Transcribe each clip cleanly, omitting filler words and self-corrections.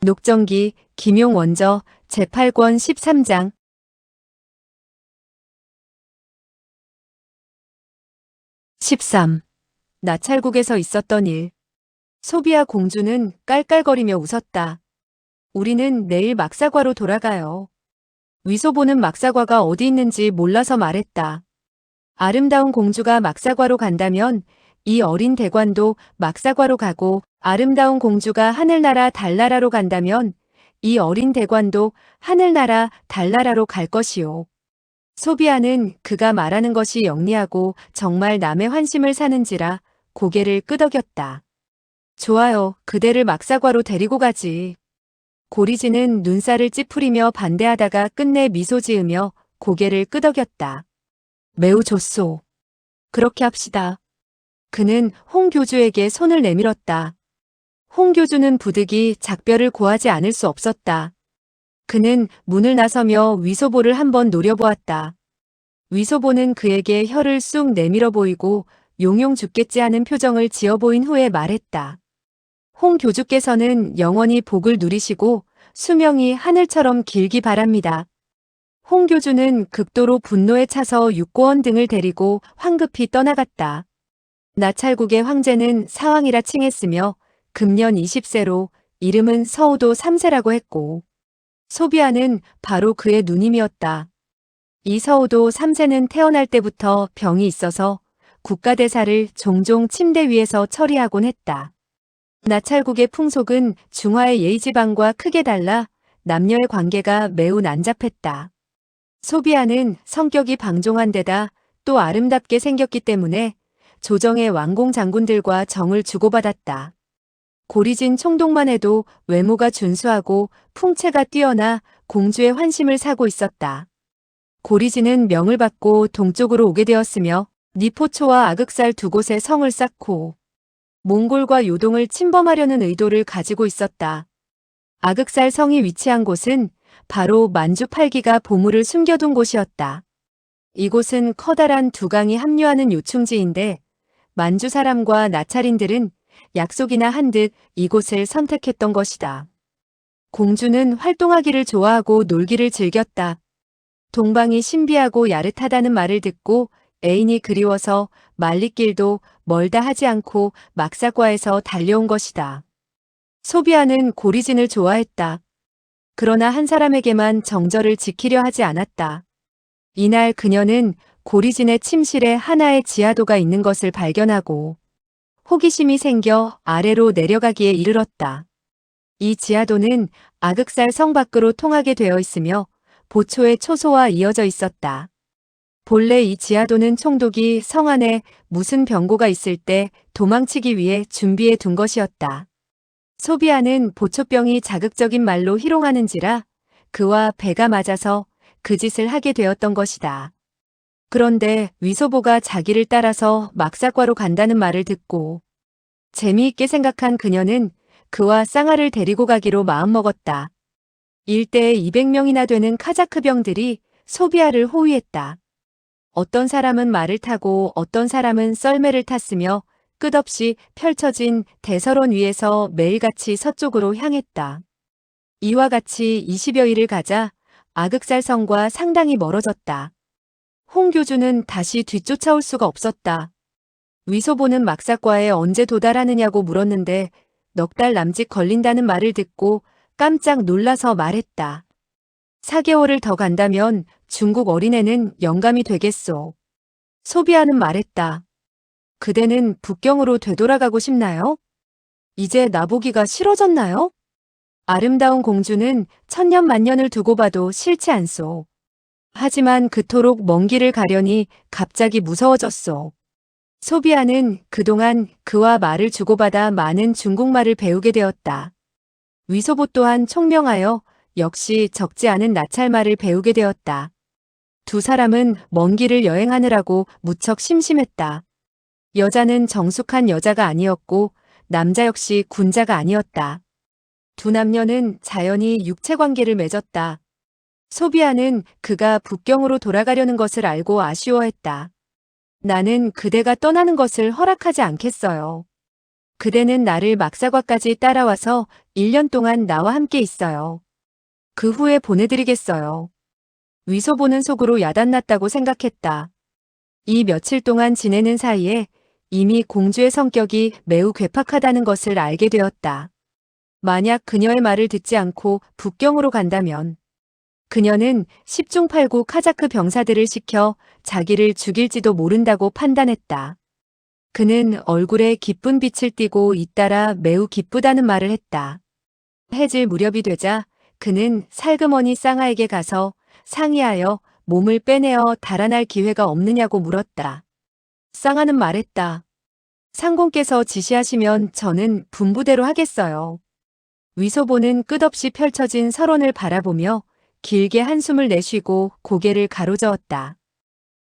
녹정기, 김용원저, 제8권 13장. 13. 나찰국에서 있었던 일. 소비아 공주는 깔깔거리며 웃었다. 우리는 내일 막사과로 돌아가요. 위소보는 막사과가 어디 있는지 몰라서 말했다. 아름다운 공주가 막사과로 간다면 이 어린 대관도 막사과로 가고, 아름다운 공주가 하늘나라 달나라로 간다면 이 어린 대관도 하늘나라 달나라로 갈 것이요. 소비아는 그가 말하는 것이 영리하고 정말 남의 환심을 사는지라 고개를 끄덕였다. 좋아요, 그대를 막사과로 데리고 가지. 고리지는 눈살을 찌푸리며 반대하다가 끝내 미소 지으며 고개를 끄덕였다. 매우 좋소. 그렇게 합시다. 그는 홍 교주에게 손을 내밀었다. 홍 교주는 부득이 작별을 고하지 않을 수 없었다. 그는 문을 나서며 위소보를 한번 노려보았다. 위소보는 그에게 혀를 쑥 내밀어 보이고 용용 죽겠지 하는 표정을 지어 보인 후에 말했다. 홍 교주께서는 영원히 복을 누리시고 수명이 하늘처럼 길기 바랍니다. 홍 교주는 극도로 분노에 차서 육고원 등을 데리고 황급히 떠나갔다. 나찰국의 황제는 사왕이라 칭했으며 금년 20세로 이름은 서우도 3세라고 했고, 소비아는 바로 그의 누님이었다. 이 서우도 3세는 태어날 때부터 병이 있어서 국가대사를 종종 침대 위에서 처리하곤 했다. 나찰국의 풍속은 중화의 예의지방과 크게 달라 남녀의 관계가 매우 난잡했다. 소비아는 성격이 방종한 데다 또 아름답게 생겼기 때문에 조정의 왕공 장군들과 정을 주고받았다. 고리진 총독만 해도 외모가 준수하고 풍채가 뛰어나 공주의 환심을 사고 있었다. 고리진은 명을 받고 동쪽으로 오게 되었으며 니포초와 아극살 두 곳에 성을 쌓고 몽골과 요동을 침범하려는 의도를 가지고 있었다. 아극살 성이 위치한 곳은 바로 만주 8기가 보물을 숨겨둔 곳이었다. 이곳은 커다란 두 강이 합류하는 요충지인데 만주 사람과 나찰인들은 약속이나 한 듯 이곳을 선택했던 것이다. 공주는 활동하기를 좋아하고 놀기를 즐겼다. 동방이 신비하고 야릇하다는 말을 듣고 애인이 그리워서 말리길도 멀다 하지 않고 막사과에서 달려온 것이다. 소비아는 고리진을 좋아했다. 그러나 한 사람에게만 정절을 지키려 하지 않았다. 이날 그녀는 고리진의 침실에 하나의 지하도가 있는 것을 발견하고 호기심이 생겨 아래로 내려가기에 이르렀다. 이 지하도는 아극살 성 밖으로 통하게 되어 있으며 보초의 초소와 이어져 있었다. 본래 이 지하도는 총독이 성 안에 무슨 병고가 있을 때 도망치기 위해 준비해 둔 것이었다. 소비아는 보초병이 자극적인 말로 희롱하는지라 그와 배가 맞아서 그 짓을 하게 되었던 것이다. 그런데 위소보가 자기를 따라서 막사과로 간다는 말을 듣고 재미있게 생각한 그녀는 그와 쌍화를 데리고 가기로 마음먹었다. 일대에 200명이나 되는 카자크 병들이 소비아를 호위했다. 어떤 사람은 말을 타고 어떤 사람은 썰매를 탔으며 끝없이 펼쳐진 대서론 위에서 매일같이 서쪽으로 향했다. 이와 같이 20여일을 가자 아극살 성과 상당히 멀어졌다. 홍 교주는 다시 뒤쫓아올 수가 없었다. 위소보는 막사과에 언제 도달하느냐고 물었는데 넉 달 남짓 걸린다는 말을 듣고 깜짝 놀라서 말했다. 4개월을 더 간다면 중국 어린애는 영감이 되겠소. 소비아는 말했다. 그대는 북경으로 되돌아가고 싶나요? 이제 나보기가 싫어졌나요? 아름다운 공주는 천년만년을 두고 봐도 싫지 않소. 하지만 그토록 먼 길을 가려니 갑자기 무서워졌소. 소비아는 그동안 그와 말을 주고받아 많은 중국말을 배우게 되었다. 위소보 또한 총명하여 역시 적지 않은 나찰말을 배우게 되었다. 두 사람은 먼 길을 여행하느라고 무척 심심했다. 여자는 정숙한 여자가 아니었고 남자 역시 군자가 아니었다. 두 남녀는 자연히 육체관계를 맺었다. 소비아는 그가 북경으로 돌아가려는 것을 알고 아쉬워했다. 나는 그대가 떠나는 것을 허락하지 않겠어요. 그대는 나를 막사과까지 따라와서 1년 동안 나와 함께 있어요. 그 후에 보내드리겠어요. 위소 보는 속으로 야단났다고 생각했다. 이 며칠 동안 지내는 사이에 이미 공주의 성격이 매우 괴팍하다는 것을 알게 되었다. 만약 그녀의 말을 듣지 않고 북경으로 간다면 그녀는 10중 8구 카자크 병사들을 시켜 자기를 죽일지도 모른다고 판단했다. 그는 얼굴에 기쁜 빛을 띠고 잇따라 매우 기쁘다는 말을 했다. 해질 무렵이 되자 그는 살그머니 쌍아에게 가서 상의하여 몸을 빼내어 달아날 기회가 없느냐고 물었다. 쌍아는 말했다. 상공께서 지시하시면 저는 분부대로 하겠어요. 위소보는 끝없이 펼쳐진 설원을 바라보며 길게 한숨을 내쉬고 고개를 가로저었다.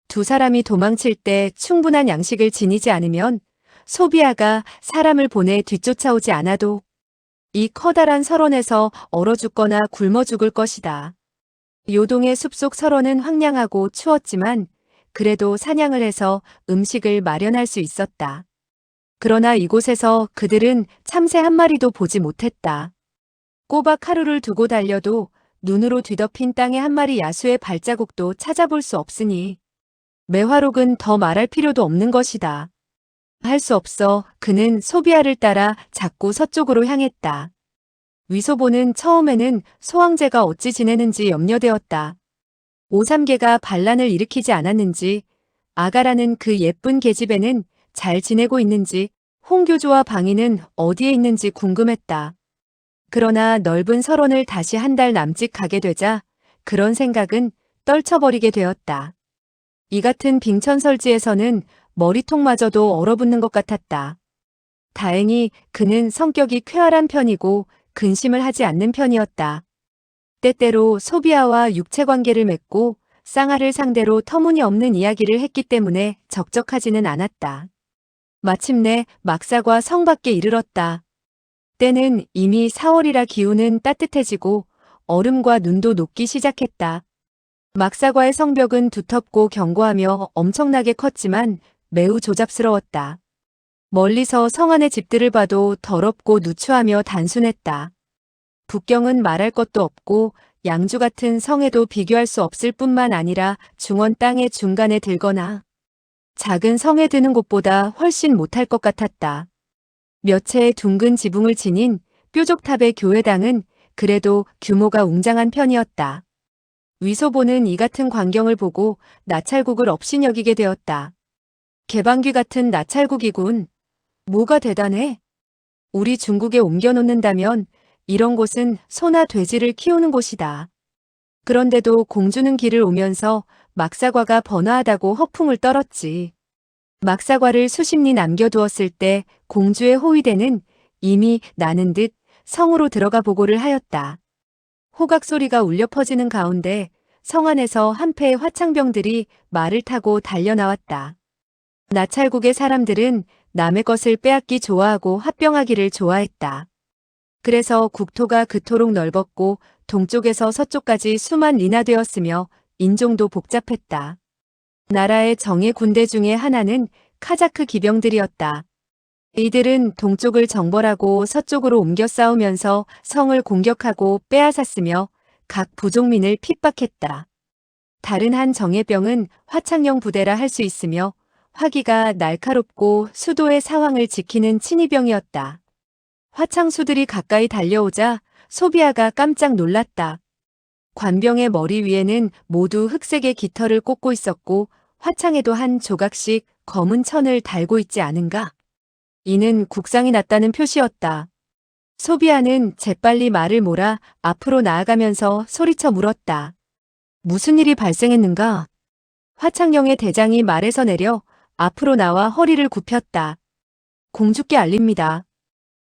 두 사람이 도망칠 때 충분한 양식을 지니지 않으면 소비아가 사람을 보내 뒤쫓아오지 않아도 이 커다란 설원에서 얼어 죽거나 굶어 죽을 것이다. 요동의 숲속 설원은 황량하고 추웠지만 그래도 사냥을 해서 음식을 마련할 수 있었다. 그러나 이곳에서 그들은 참새 한 마리도 보지 못했다. 꼬박 하루를 두고 달려도 눈으로 뒤덮인 땅의 한 마리 야수의 발자국도 찾아볼 수 없으니 매화록은 더 말할 필요도 없는 것이다. 할 수 없어 그는 소비아를 따라 자꾸 서쪽으로 향했다. 위소보는 처음에는 소황제가 어찌 지내는지 염려되었다. 오삼개가 반란을 일으키지 않았는지, 아가라는 그 예쁜 계집애는 잘 지내고 있는지, 홍교조와 방위는 어디에 있는지 궁금했다. 그러나 넓은 설원을 다시 한 달 남짓 가게 되자 그런 생각은 떨쳐버리게 되었다. 이 같은 빙천설지에서는 머리통마저도 얼어붙는 것 같았다. 다행히 그는 성격이 쾌활한 편이고 근심을 하지 않는 편이었다. 때때로 소비아와 육체관계를 맺고 쌍아를 상대로 터무니없는 이야기를 했기 때문에 적적하지는 않았다. 마침내 막사과 성 밖에 이르렀다. 때는 이미 4월이라 기온은 따뜻해지고 얼음과 눈도 녹기 시작했다. 막사과의 성벽은 두텁고 견고하며 엄청나게 컸지만 매우 조잡스러웠다. 멀리서 성 안의 집들을 봐도 더럽고 누추하며 단순했다. 북경은 말할 것도 없고 양주 같은 성에도 비교할 수 없을 뿐만 아니라 중원 땅의 중간에 들거나 작은 성에 드는 곳보다 훨씬 못할 것 같았다. 몇 채의 둥근 지붕을 지닌 뾰족탑의 교회당은 그래도 규모가 웅장한 편이었다. 위소보는 이 같은 광경을 보고 나찰국을 업신여기게 되었다. 개방귀 같은 나찰국이군. 뭐가 대단해? 우리 중국에 옮겨놓는다면 이런 곳은 소나 돼지를 키우는 곳이다. 그런데도 공주는 길을 오면서 막사과가 번화하다고 허풍을 떨었지. 막사과를 수십 리 남겨두었을 때 공주의 호위대는 이미 나는 듯 성으로 들어가 보고를 하였다. 호각 소리가 울려 퍼지는 가운데 성 안에서 한 패의 화창병들이 말을 타고 달려나왔다. 나찰국의 사람들은 남의 것을 빼앗기 좋아하고 합병하기를 좋아했다. 그래서 국토가 그토록 넓었고 동쪽에서 서쪽까지 수만 리나 되었으며 인종도 복잡했다. 나라의 정예 군대 중에 하나는 카자크 기병들이었다. 이들은 동쪽을 정벌하고 서쪽으로 옮겨 싸우면서 성을 공격하고 빼앗았으며 각 부족민을 핍박했다. 다른 한 정예병은 화창령 부대라 할 수 있으며 화기가 날카롭고 수도의 사황을 지키는 친위병이었다. 화창수들이 가까이 달려오자 소비아가 깜짝 놀랐다. 관병의 머리 위에는 모두 흑색의 깃털을 꽂고 있었고 화창에도 한 조각씩 검은 천을 달고 있지 않은가? 이는 국상이 났다는 표시였다. 소비아는 재빨리 말을 몰아 앞으로 나아가면서 소리쳐 물었다. 무슨 일이 발생했는가? 화창령의 대장이 말에서 내려 앞으로 나와 허리를 굽혔다. 공주께 알립니다.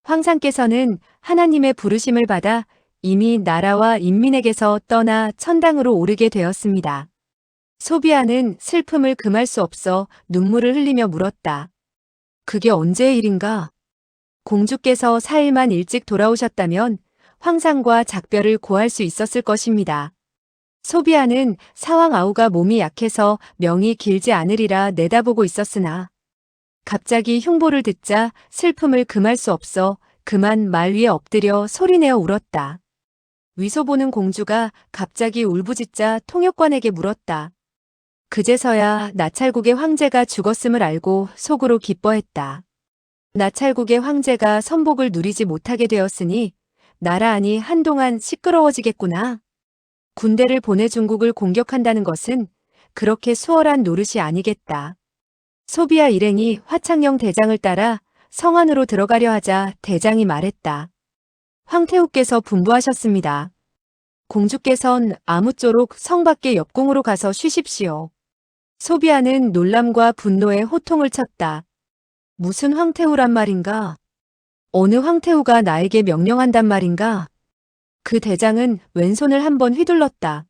황상께서는 하나님의 부르심을 받아 이미 나라와 인민에게서 떠나 천당으로 오르게 되었습니다. 소비아는 슬픔을 금할 수 없어 눈물을 흘리며 물었다. 그게 언제의 일인가? 공주께서 4일만 일찍 돌아오셨다면 황상과 작별을 고할 수 있었을 것입니다. 소비아는 사왕 아우가 몸이 약해서 명이 길지 않으리라 내다보고 있었으나 갑자기 흉보를 듣자 슬픔을 금할 수 없어 그만 말 위에 엎드려 소리내어 울었다. 위소 보는 공주가 갑자기 울부짖자 통역관에게 물었다. 그제서야 나찰국의 황제가 죽었음을 알고 속으로 기뻐했다. 나찰국의 황제가 선복을 누리지 못하게 되었으니 나라 안이 한동안 시끄러워지겠구나. 군대를 보내 중국을 공격한다는 것은 그렇게 수월한 노릇이 아니겠다. 소비아 일행이 화창영 대장을 따라 성 안으로 들어가려 하자 대장이 말했다. 황태후께서 분부하셨습니다. 공주께선 아무쪼록 성 밖의 옆궁으로 가서 쉬십시오. 소비아는 놀람과 분노에 호통을 쳤다. 무슨 황태후란 말인가? 어느 황태후가 나에게 명령한단 말인가? 그 대장은 왼손을 한번 휘둘렀다.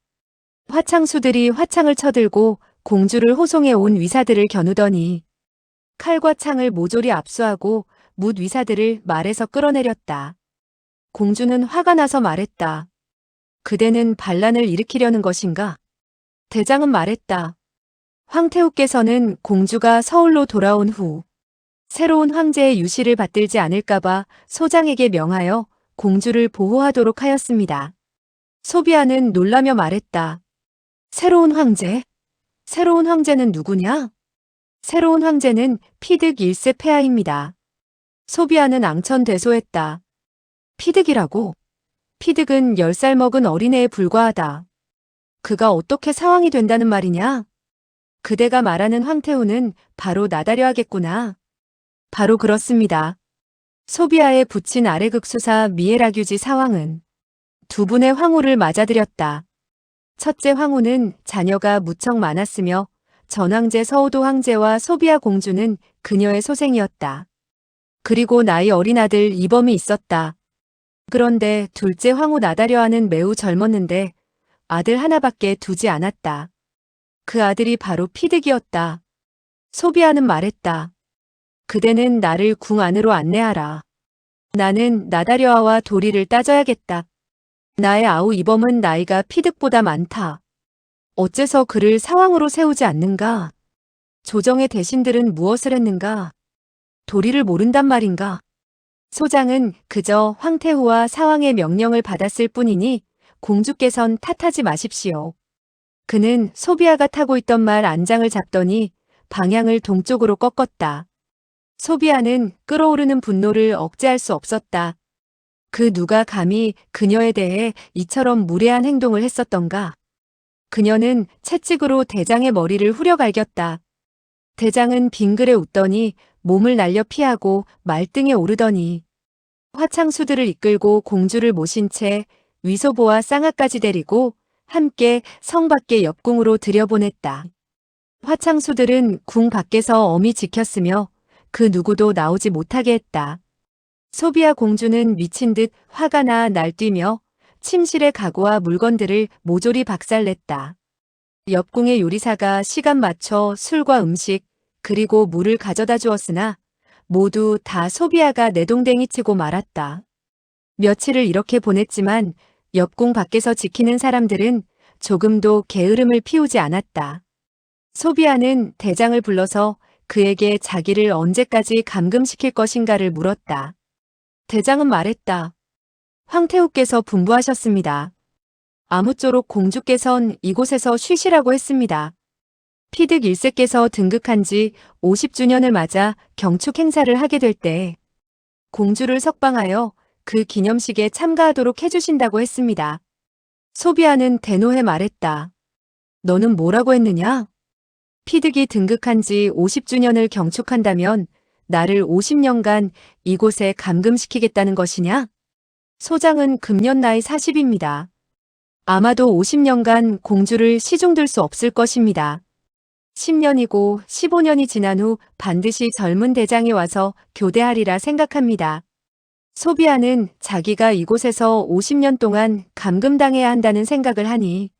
화창수들이 화창을 쳐들고 공주를 호송해 온 위사들을 겨누더니 칼과 창을 모조리 압수하고 뭇 위사들을 말에서 끌어내렸다. 공주는 화가 나서 말했다. 그대는 반란을 일으키려는 것인가? 대장은 말했다. 황태후께서는 공주가 서울로 돌아온 후 새로운 황제의 유시를 받들지 않을까봐 소장에게 명하여 공주를 보호하도록 하였습니다. 소비아는 놀라며 말했다. 새로운 황제? 새로운 황제는 누구냐? 새로운 황제는 피득 1세 폐하입니다. 소비아는 앙천대소했다. 피득이라고? 피득은 10살 먹은 어린애에 불과하다. 그가 어떻게 사왕이 된다는 말이냐? 그대가 말하는 황태후는 바로 나다려 하겠구나. 바로 그렇습니다. 소비아의 부친 아래극수사 미에라규지 사왕은 두 분의 황후를 맞아들였다. 첫째 황후는 자녀가 무척 많았으며 전황제 서우도 황제와 소비아 공주는 그녀의 소생이었다. 그리고 나이 어린 아들 이범이 있었다. 그런데 둘째 황후 나다려아는 매우 젊었는데 아들 하나밖에 두지 않았다. 그 아들이 바로 피득이었다. 소비아는 말했다. 그대는 나를 궁 안으로 안내하라. 나는 나다려아와 도리를 따져야겠다. 나의 아우 이범은 나이가 피득보다 많다. 어째서 그를 사왕으로 세우지 않는가? 조정의 대신들은 무엇을 했는가? 도리를 모른단 말인가? 소장은 그저 황태후와 사왕의 명령을 받았을 뿐이니 공주께선 탓하지 마십시오. 그는 소비아가 타고 있던 말 안장을 잡더니 방향을 동쪽으로 꺾었다. 소비아는 끓어오르는 분노를 억제할 수 없었다. 그 누가 감히 그녀에 대해 이처럼 무례한 행동을 했었던가. 그녀는 채찍으로 대장의 머리를 후려갈겼다. 대장은 빙그레 웃더니 몸을 날려 피하고 말등에 오르더니 화창수들을 이끌고 공주를 모신 채 위소보와 쌍아까지 데리고 함께 성 밖의 옆궁으로 들여보냈다. 화창수들은 궁 밖에서 엄히 지켰으며 그 누구도 나오지 못하게 했다. 소비아 공주는 미친 듯 화가 나 날뛰며 침실의 가구와 물건들을 모조리 박살냈다. 옆궁의 요리사가 시간 맞춰 술과 음식 그리고 물을 가져다 주었으나 모두 다 소비아가 내동댕이 치고 말았다. 며칠을 이렇게 보냈지만 옆궁 밖에서 지키는 사람들은 조금도 게으름을 피우지 않았다. 소비아는 대장을 불러서 그에게 자기를 언제까지 감금시킬 것인가를 물었다. 대장은 말했다. 황태후께서 분부하셨습니다. 아무쪼록 공주께선 이곳에서 쉬시라고 했습니다. 피득 1세께서 등극한 지 50주년을 맞아 경축 행사를 하게 될 때 공주를 석방하여 그 기념식에 참가하도록 해주신다고 했습니다. 소비아는 대노해 말했다. 너는 뭐라고 했느냐? 피득이 등극한 지 50주년을 경축한다면 나를 50년간 이곳에 감금시키겠다는 것이냐? 소장은 금년 나이 40입니다. 아마도 50년간 공주를 시중들 수 없을 것입니다. 10년이고 15년이 지난 후 반드시 젊은 대장이 와서 교대하리라 생각합니다. 소비아는 자기가 이곳에서 50년 동안 감금당해야 한다는 생각을 하니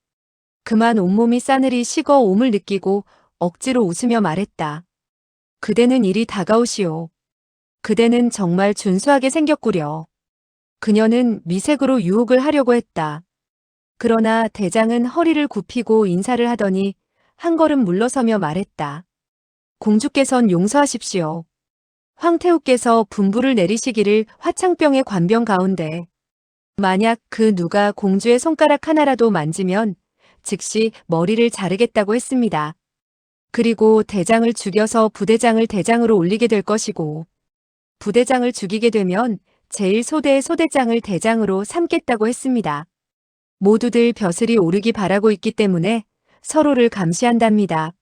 그만 온몸이 싸늘히 식어 옴을 느끼고 억지로 웃으며 말했다. 그대는 이리 다가오시오. 그대는 정말 준수하게 생겼구려. 그녀는 미색으로 유혹을 하려고 했다. 그러나 대장은 허리를 굽히고 인사를 하더니 한 걸음 물러서며 말했다. 공주께선 용서하십시오. 황태후께서 분부를 내리시기를 화창병의 관병 가운데 만약 그 누가 공주의 손가락 하나라도 만지면 즉시 머리를 자르겠다고 했습니다. 그리고 대장을 죽여서 부대장을 대장으로 올리게 될 것이고 부대장을 죽이게 되면 제1소대의 소대장을 대장으로 삼겠다고 했습니다. 모두들 벼슬이 오르기 바라고 있기 때문에 서로를 감시한답니다.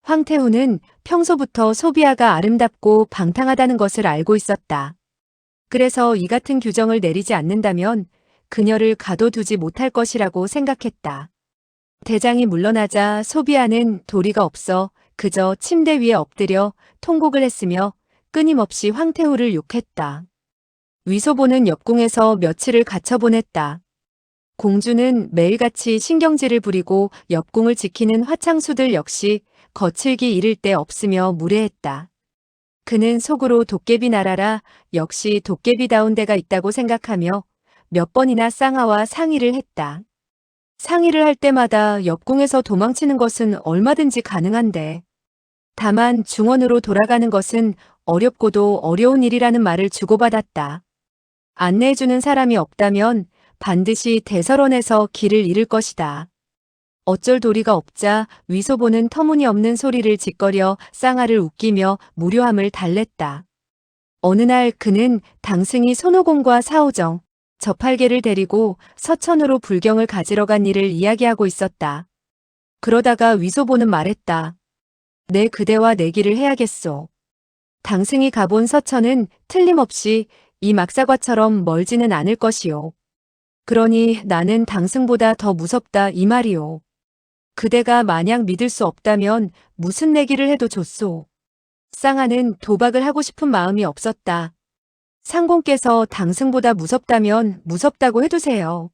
황태후는 평소부터 소비아가 아름답고 방탕하다는 것을 알고 있었다. 그래서 이 같은 규정을 내리지 않는다면 그녀를 가둬두지 못할 것이라고 생각했다. 대장이 물러나자 소비아는 도리가 없어 그저 침대 위에 엎드려 통곡을 했으며 끊임없이 황태후를 욕했다. 위소보는 옆궁에서 며칠을 갇혀 보냈다. 공주는 매일같이 신경질을 부리고 옆궁을 지키는 화창수들 역시 거칠기 이를 데 없으며 무례했다. 그는 속으로 도깨비 나라라 역시 도깨비다운 데가 있다고 생각하며 몇 번이나 쌍아와 상의를 했다. 상의를 할 때마다 옆궁에서 도망치는 것은 얼마든지 가능한데 다만 중원으로 돌아가는 것은 어렵고도 어려운 일이라는 말을 주고받았다. 안내해주는 사람이 없다면 반드시 대설원에서 길을 잃을 것이다. 어쩔 도리가 없자 위소보는 터무니없는 소리를 짓거려 쌍아를 웃기며 무료함을 달랬다. 어느 날 그는 당승이 손오공과 사오정, 저팔계를 데리고 서천으로 불경을 가지러 간 일을 이야기하고 있었다. 그러다가 위소보는 말했다. 내 그대와 내기를 해야겠소. 당승이 가본 서천은 틀림없이 이 막사과처럼 멀지는 않을 것이요. 그러니 나는 당승보다 더 무섭다 이 말이요. 그대가 만약 믿을 수 없다면 무슨 내기를 해도 좋소. 쌍아는 도박을 하고 싶은 마음이 없었다. 상공께서 당승보다 무섭다면 무섭다고 해두세요.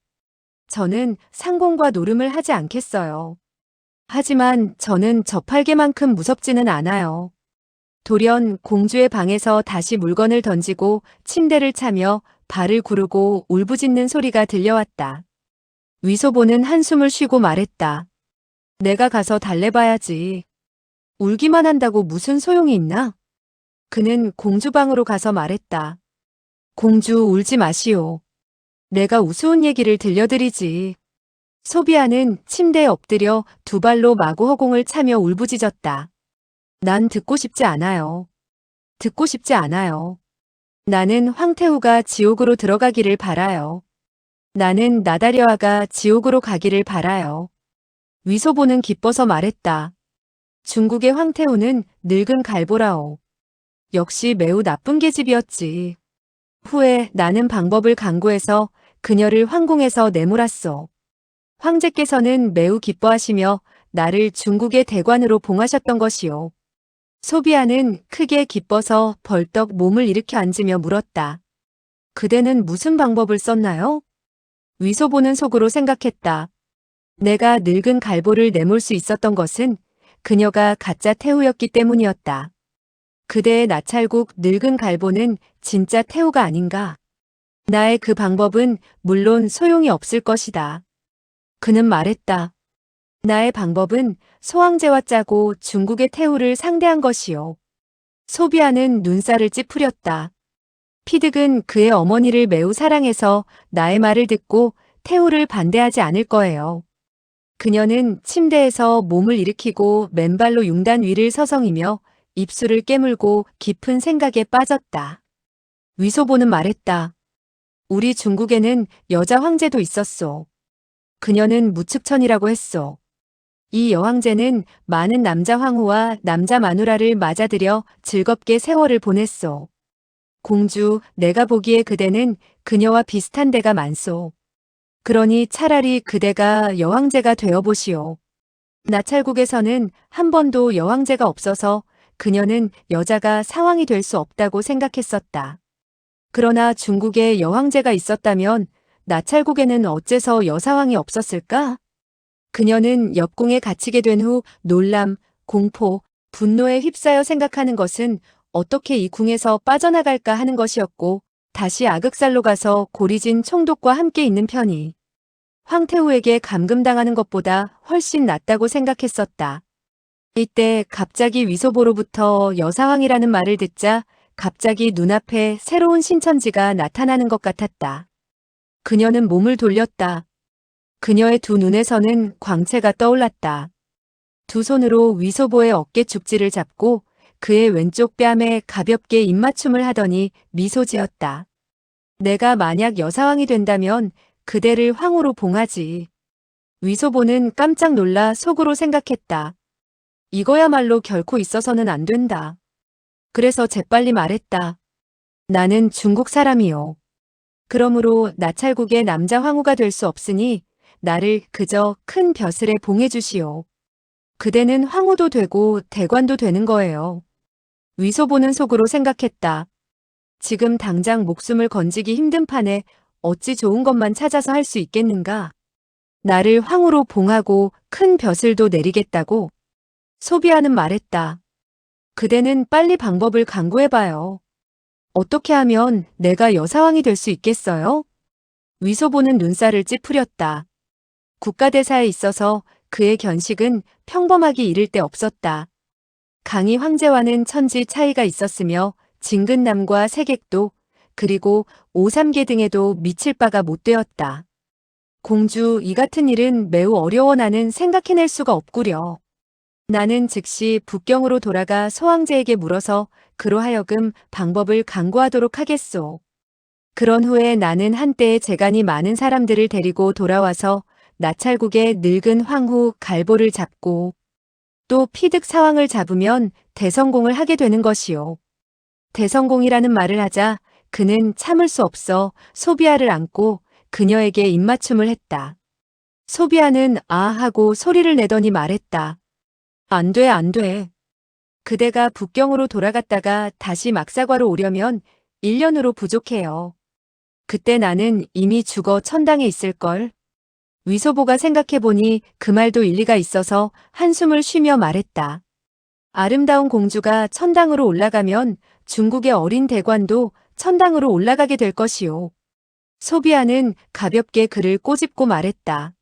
저는 상공과 노름을 하지 않겠어요. 하지만 저는 저팔계만큼 무섭지는 않아요. 돌연 공주의 방에서 다시 물건을 던지고 침대를 차며 발을 구르고 울부짖는 소리가 들려왔다. 위소보는 한숨을 쉬고 말했다. 내가 가서 달래봐야지. 울기만 한다고 무슨 소용이 있나? 그는 공주방으로 가서 말했다. 공주 울지 마시오. 내가 우스운 얘기를 들려드리지. 소비아는 침대에 엎드려 두 발로 마구 허공을 차며 울부짖었다. 난 듣고 싶지 않아요. 듣고 싶지 않아요. 나는 황태후가 지옥으로 들어가기를 바라요. 나는 나다려아가 지옥으로 가기를 바라요. 위소보는 기뻐서 말했다. 중국의 황태후는 늙은 갈보라오. 역시 매우 나쁜 계집이었지. 후에 나는 방법을 강구해서 그녀를 황궁에서 내몰았소. 황제께서는 매우 기뻐하시며 나를 중국의 대관으로 봉하셨던 것이요. 소비아는 크게 기뻐서 벌떡 몸을 일으켜 앉으며 물었다. 그대는 무슨 방법을 썼나요? 위소보는 속으로 생각했다. 내가 늙은 갈보를 내몰 수 있었던 것은 그녀가 가짜 태후였기 때문이었다. 그대의 나찰국 늙은 갈보는 진짜 태후가 아닌가? 나의 그 방법은 물론 소용이 없을 것이다. 그는 말했다. 나의 방법은 소황제와 짜고 중국의 태후를 상대한 것이요. 소비아는 눈살을 찌푸렸다. 피득은 그의 어머니를 매우 사랑해서 나의 말을 듣고 태후를 반대하지 않을 거예요. 그녀는 침대에서 몸을 일으키고 맨발로 융단 위를 서성이며 입술을 깨물고 깊은 생각에 빠졌다. 위소보는 말했다. 우리 중국에는 여자 황제도 있었소. 그녀는 무측천이라고 했소. 이 여황제는 많은 남자 황후와 남자 마누라를 맞아들여 즐겁게 세월을 보냈소. 공주, 내가 보기에 그대는 그녀와 비슷한 데가 많소. 그러니 차라리 그대가 여황제가 되어보시오. 나찰국에서는 한 번도 여황제가 없어서 그녀는 여자가 사황이 될 수 없다고 생각했었다. 그러나 중국에 여황제가 있었다면 나찰국에는 어째서 여사왕이 없었을까? 그녀는 옆궁에 갇히게 된 후 놀람, 공포, 분노에 휩싸여 생각하는 것은 어떻게 이 궁에서 빠져나갈까 하는 것이었고 다시 악흑살로 가서 고리진 총독과 함께 있는 편이 황태후에게 감금당하는 것보다 훨씬 낫다고 생각했었다. 이때 갑자기 위소보로부터 여사왕이라는 말을 듣자 갑자기 눈앞에 새로운 신천지가 나타나는 것 같았다. 그녀는 몸을 돌렸다. 그녀의 두 눈에서는 광채가 떠올랐다. 두 손으로 위소보의 어깨 축지를 잡고 그의 왼쪽 뺨에 가볍게 입맞춤을 하더니 미소 지었다. 내가 만약 여사왕이 된다면 그대를 황후로 봉하지. 위소보는 깜짝 놀라 속으로 생각했다. 이거야말로 결코 있어서는 안 된다. 그래서 재빨리 말했다. 나는 중국 사람이요. 그러므로 나찰국의 남자 황후가 될 수 없으니 나를 그저 큰 벼슬에 봉해주시오. 그대는 황후도 되고 대관도 되는 거예요. 위소보는 속으로 생각했다. 지금 당장 목숨을 건지기 힘든 판에 어찌 좋은 것만 찾아서 할 수 있겠는가? 나를 황후로 봉하고 큰 벼슬도 내리겠다고? 소비아는 말했다. 그대는 빨리 방법을 강구해봐요. 어떻게 하면 내가 여사왕이 될 수 있겠어요? 위소보는 눈살을 찌푸렸다. 국가대사에 있어서 그의 견식은 평범하기 이를 데 없었다. 강희 황제와는 천지 차이가 있었으며 진근남과 세객도 그리고 오삼계 등에도 미칠 바가 못 되었다. 공주 이 같은 일은 매우 어려워 나는 생각해낼 수가 없구려. 나는 즉시 북경으로 돌아가 소황제에게 물어서 그로 하여금 방법을 강구하도록 하겠소. 그런 후에 나는 한때의 재간이 많은 사람들을 데리고 돌아와서 나찰국의 늙은 황후 갈보를 잡고 또 피득 사왕을 잡으면 대성공을 하게 되는 것이요. 대성공이라는 말을 하자 그는 참을 수 없어 소비아를 안고 그녀에게 입맞춤을 했다. 소비아는 아 하고 소리를 내더니 말했다. 안 돼, 안 돼. 그대가 북경으로 돌아갔다가 다시 막사과로 오려면 1년으로 부족해요. 그때 나는 이미 죽어 천당에 있을걸. 위소보가 생각해보니 그 말도 일리가 있어서 한숨을 쉬며 말했다. 아름다운 공주가 천당으로 올라가면 중국의 어린 대관도 천당으로 올라가게 될 것이요. 소비아는 가볍게 그를 꼬집고 말했다.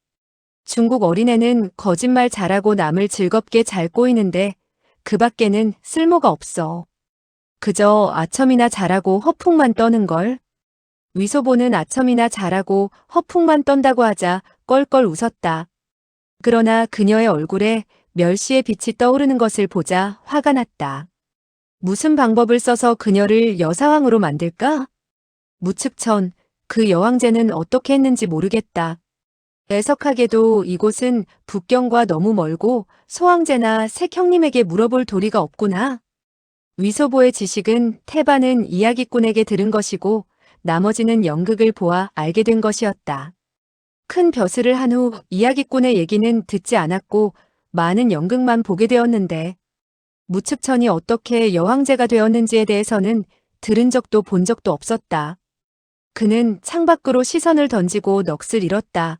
중국 어린애는 거짓말 잘하고 남을 즐겁게 잘 꼬이는데 그 밖에는 쓸모가 없어. 그저 아첨이나 잘하고 허풍만 떠는걸. 위소보는 아첨이나 잘하고 허풍만 떤다고 하자 껄껄 웃었다. 그러나 그녀의 얼굴에 멸시의 빛이 떠오르는 것을 보자 화가 났다. 무슨 방법을 써서 그녀를 여사왕으로 만들까? 무측천, 그 여왕제는 어떻게 했는지 모르겠다. 애석하게도 이곳은 북경과 너무 멀고 소황제나 색형님에게 물어볼 도리가 없구나. 위소보의 지식은 태반은 이야기꾼에게 들은 것이고 나머지는 연극을 보아 알게 된 것이었다. 큰 벼슬을 한 후 이야기꾼의 얘기는 듣지 않았고 많은 연극만 보게 되었는데 무측천이 어떻게 여왕제가 되었는지에 대해서는 들은 적도 본 적도 없었다. 그는 창밖으로 시선을 던지고 넋을 잃었다.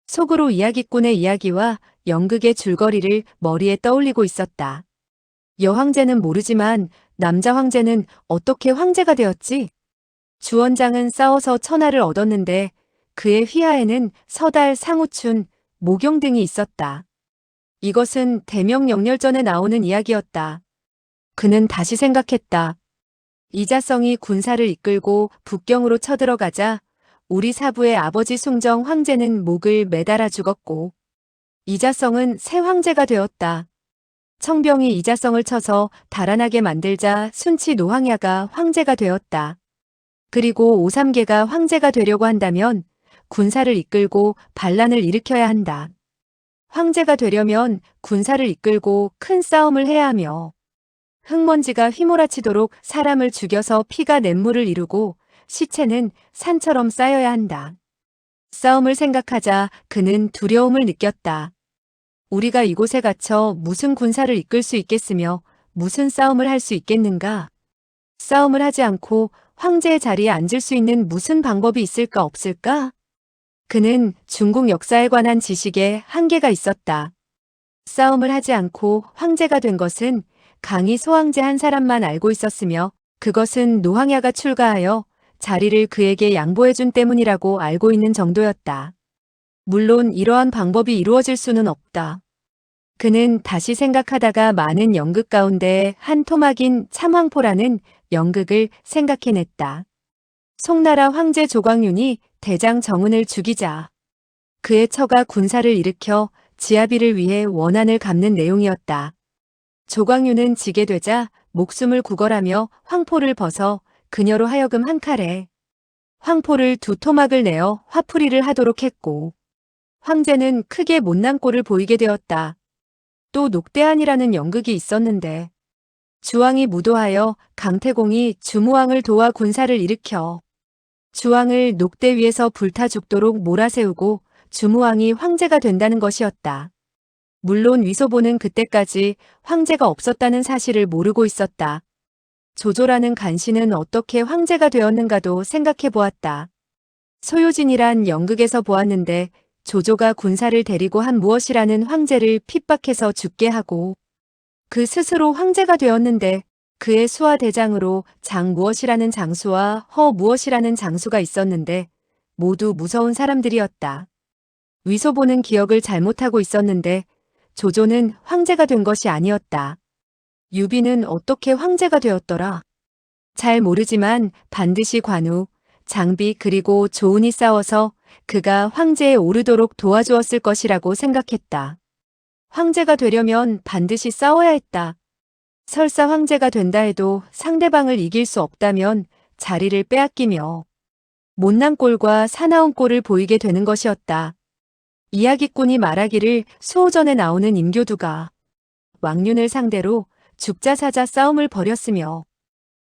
속으로 이야기꾼의 이야기와 연극의 줄거리를 머리에 떠올리고 있었다. 여황제는 모르지만 남자 황제는 어떻게 황제가 되었지? 주원장은 싸워서 천하를 얻었는데 그의 휘하에는 서달, 상우춘, 모경 등이 있었다. 이것은 대명영렬전에 나오는 이야기였다. 그는 다시 생각했다. 이자성이 군사를 이끌고 북경으로 쳐들어가자 우리 사부의 아버지 숭정 황제는 목을 매달아 죽었고 이자성은 새 황제가 되었다. 청병이 이자성을 쳐서 달아나게 만들자 순치 노황야가 황제가 되었다. 그리고 오삼계가 황제가 되려고 한다면 군사를 이끌고 반란을 일으켜야 한다. 황제가 되려면 군사를 이끌고 큰 싸움을 해야 하며 흙먼지가 휘몰아치도록 사람을 죽여서 피가 냇물을 이루고 시체는 산처럼 쌓여야 한다. 싸움을 생각하자 그는 두려움을 느꼈다. 우리가 이곳에 갇혀 무슨 군사를 이끌 수 있겠으며 무슨 싸움을 할 수 있겠는가? 싸움을 하지 않고 황제의 자리에 앉을 수 있는 무슨 방법이 있을까 없을까? 그는 중국 역사에 관한 지식에 한계가 있었다. 싸움을 하지 않고 황제가 된 것은 강희 소황제 한 사람만 알고 있었으며 그것은 노황야가 출가하여 자리를 그에게 양보해준 때문이라고 알고 있는 정도였다. 물론 이러한 방법이 이루어질 수는 없다. 그는 다시 생각하다가 많은 연극 가운데 한 토막인 참황포라는 연극을 생각해냈다. 송나라 황제 조광윤이 대장 정은을 죽이자 그의 처가 군사를 일으켜 지아비를 위해 원한을 갚는 내용이었다. 조광윤은 지게 되자 목숨을 구걸하며 황포를 벗어 그녀로 하여금 한 칼에 황포를 두 토막을 내어 화풀이를 하도록 했고 황제는 크게 못난 꼴을 보이게 되었다. 또 녹대한이라는 연극이 있었는데 주왕이 무도하여 강태공이 주무왕을 도와 군사를 일으켜 주왕을 녹대 위에서 불타 죽도록 몰아세우고 주무왕이 황제가 된다는 것이었다. 물론 위소보는 그때까지 황제가 없었다는 사실을 모르고 있었다. 조조라는 간신은 어떻게 황제가 되었는가도 생각해 보았다. 소요진이란 연극에서 보았는데 조조가 군사를 데리고 한 무엇이라는 황제를 핍박해서 죽게 하고 그 스스로 황제가 되었는데 그의 수하 대장으로 장 무엇이라는 장수와 허 무엇이라는 장수가 있었는데 모두 무서운 사람들이었다. 위소보는 기억을 잘못하고 있었는데 조조는 황제가 된 것이 아니었다. 유비는 어떻게 황제가 되었더라? 잘 모르지만 반드시 관우, 장비 그리고 조은이 싸워서 그가 황제에 오르도록 도와주었을 것이라고 생각했다. 황제가 되려면 반드시 싸워야 했다. 설사 황제가 된다 해도 상대방을 이길 수 없다면 자리를 빼앗기며 못난 꼴과 사나운 꼴을 보이게 되는 것이었다. 이야기꾼이 말하기를 수호전에 나오는 임교두가 왕륜을 상대로 죽자사자 싸움을 벌였으며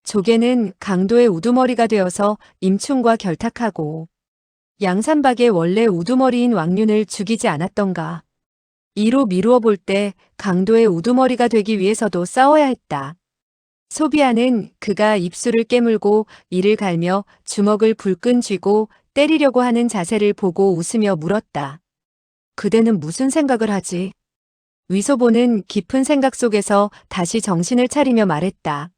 조개는 강도의 우두머리가 되어서 임충과 결탁하고 양산박의 원래 우두머리인 왕륜을 죽이지 않았던가. 이로 미루어 볼 때 강도의 우두머리가 되기 위해서도 싸워야 했다. 소비아는 그가 입술을 깨물고 이를 갈며 주먹을 불끈 쥐고 때리려고 하는 자세를 보고 웃으며 물었다. 그대는 무슨 생각을 하지? 위소보는 깊은 생각 속에서 다시 정신을 차리며 말했다.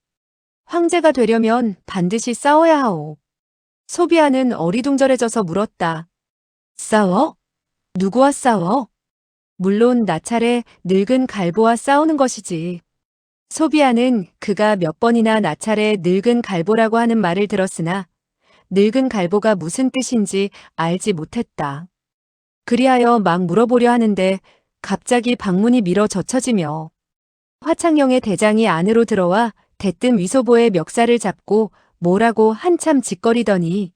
황제가 되려면 반드시 싸워야 하오. 소비아는 어리둥절해져서 물었다. 싸워? 누구와 싸워? 물론 나 차례 늙은 갈보와 싸우는 것이지. 소비아는 그가 몇 번이나 나 차례 늙은 갈보라고 하는 말을 들었으나 늙은 갈보가 무슨 뜻인지 알지 못했다. 그리하여 막 물어보려 하는데 갑자기 방문이 밀어 젖혀지며 화창영의 대장이 안으로 들어와 대뜸 위소보의 멱살을 잡고 뭐라고 한참 짓거리더니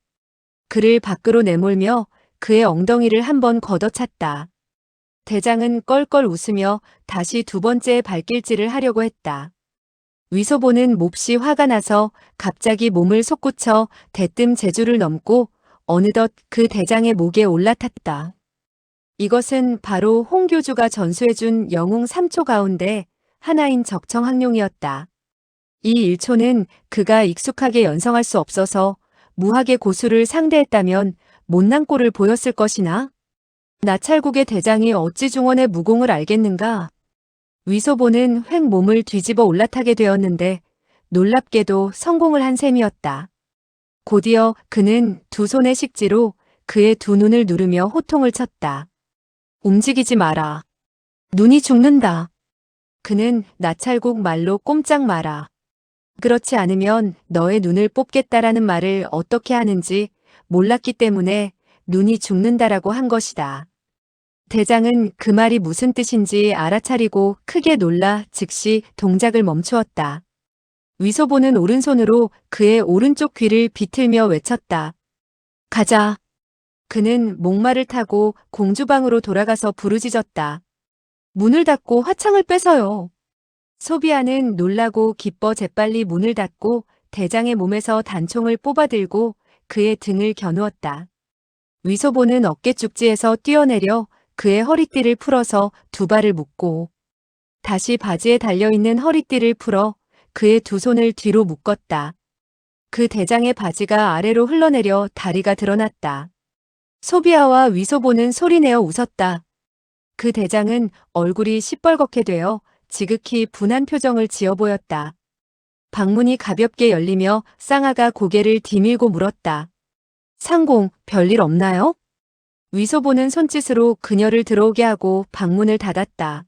그를 밖으로 내몰며 그의 엉덩이를 한번 걷어찼다. 대장은 껄껄 웃으며 다시 두 번째 발길질을 하려고 했다. 위소보는 몹시 화가 나서 갑자기 몸을 솟구쳐 대뜸 제주를 넘고 어느덧 그 대장의 목에 올라탔다. 이것은 바로 홍교주가 전수해준 영웅 3초 가운데 하나인 적청학룡이었다. 이 1초는 그가 익숙하게 연성할 수 없어서 무학의 고수를 상대했다면 못난 꼴을 보였을 것이나 나찰국의 대장이 어찌 중원의 무공을 알겠는가. 위소보는 획 몸을 뒤집어 올라타게 되었는데 놀랍게도 성공을 한 셈이었다. 곧이어 그는 두 손의 식지로 그의 두 눈을 누르며 호통을 쳤다. 움직이지 마라. 눈이 죽는다. 그는 나찰국 말로 꼼짝 마라. 그렇지 않으면 너의 눈을 뽑겠다라는 말을 어떻게 하는지 몰랐기 때문에 눈이 죽는다라고 한 것이다. 대장은 그 말이 무슨 뜻인지 알아차리고 크게 놀라 즉시 동작을 멈추었다. 위소보는 오른손으로 그의 오른쪽 귀를 비틀며 외쳤다. 가자. 그는 목마를 타고 공주방으로 돌아가서 부르짖었다. 문을 닫고 화창을 빼서요. 소비아는 놀라고 기뻐 재빨리 문을 닫고 대장의 몸에서 단총을 뽑아들고 그의 등을 겨누었다. 위소보는 어깨축지에서 뛰어내려 그의 허리띠를 풀어서 두 발을 묶고 다시 바지에 달려있는 허리띠를 풀어 그의 두 손을 뒤로 묶었다. 그 대장의 바지가 아래로 흘러내려 다리가 드러났다. 소비아와 위소보는 소리내어 웃었다. 그 대장은 얼굴이 시뻘겋게 되어 지극히 분한 표정을 지어 보였다. 방문이 가볍게 열리며 쌍아가 고개를 디밀고 물었다. 상공, 별일 없나요? 위소보는 손짓으로 그녀를 들어오게 하고 방문을 닫았다.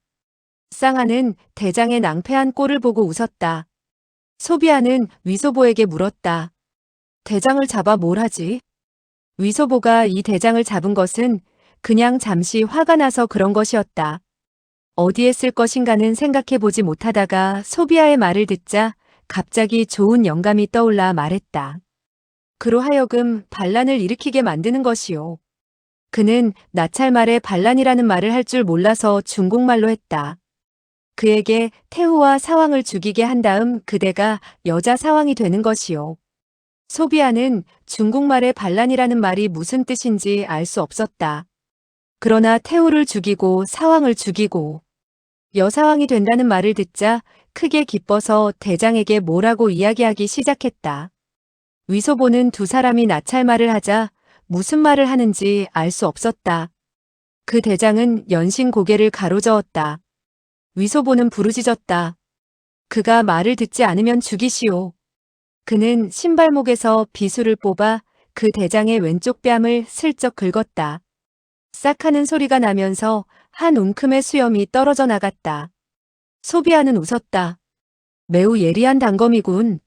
쌍하는 대장의 낭패한 꼴을 보고 웃었다. 소비아는 위소보에게 물었다. 대장을 잡아 뭘 하지? 위소보가 이 대장을 잡은 것은 그냥 잠시 화가 나서 그런 것이었다. 어디에 쓸 것인가는 생각해 보지 못하다가 소비아의 말을 듣자 갑자기 좋은 영감이 떠올라 말했다. 그로 하여금 반란을 일으키게 만드는 것이요. 그는 나찰말에 반란이라는 말을 할 줄 몰라서 중국말로 했다. 그에게 태후와 사왕을 죽이게 한 다음 그대가 여자 사왕이 되는 것이요. 소비아는 중국말의 반란이라는 말이 무슨 뜻인지 알 수 없었다. 그러나 태후를 죽이고 사왕을 죽이고 여사왕이 된다는 말을 듣자 크게 기뻐서 대장에게 뭐라고 이야기하기 시작했다. 위소보는 두 사람이 나찰말을 하자 무슨 말을 하는지 알 수 없었다. 그 대장은 연신 고개를 가로저었다. 위소보는 부르짖었다. 그가 말을 듣지 않으면 죽이시오. 그는 신발목에서 비수를 뽑아 그 대장의 왼쪽 뺨을 슬쩍 긁었다. 싹 하는 소리가 나면서 한 움큼의 수염이 떨어져 나갔다. 소비아는 웃었다. 매우 예리한 단검이군.